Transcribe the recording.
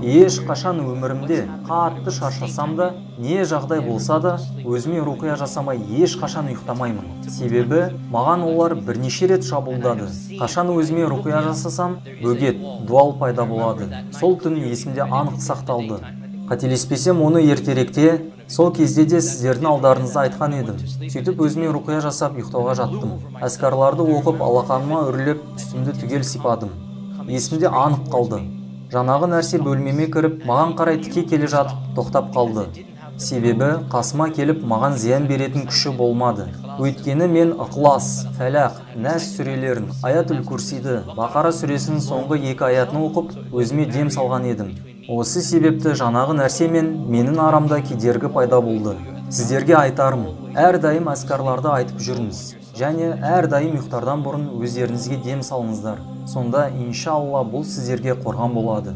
Ешқашан өмірімде қатты шаршасам да, не жағдай болса да, өзіме руқия жасамай ешқашан ұйықтамаймын. Себебі, маған олар бірнеше рет шабуылдады. Қашан өзіме руқия жасасам, бөгет, дуал пайда болады. Сол түн есімде анық сақталды. Қателеспесем, оны ертеректе, сол кезде де сіздердің алдарыңызда айтқан едім. Сөйтіп өзіме руқия жасап ұйықтауға жаттым. Әскарларды оқып, алақаныма үрлеп, үстімді түгел сипадым. Есімде анық қалды. Жаңағы нәрсе бөлмеме кіріп, маған қарай тіке келе жатып, тоқтап қалды. Себебі, қасыма келіп, маған зиян беретін күші болмады. Өйткені мен Ықылас, Фәлақ, Нәс сүрелерін, Аят-үл Курсиді, Бақара сүресінің соңғы 2 аятын оқып, өзіме дем салған едім. Осы себепті жаңағы нәрсе мен менің арамда кедергі пайда болды. Сіздерге айтарым, әрдайым әскарларды айтып жүріңіз. Және әрдайым ұйықтардан бұрын өздеріңізге дем салыңыздар. Сонда, иншалла, бұл сіздерге қорған болады.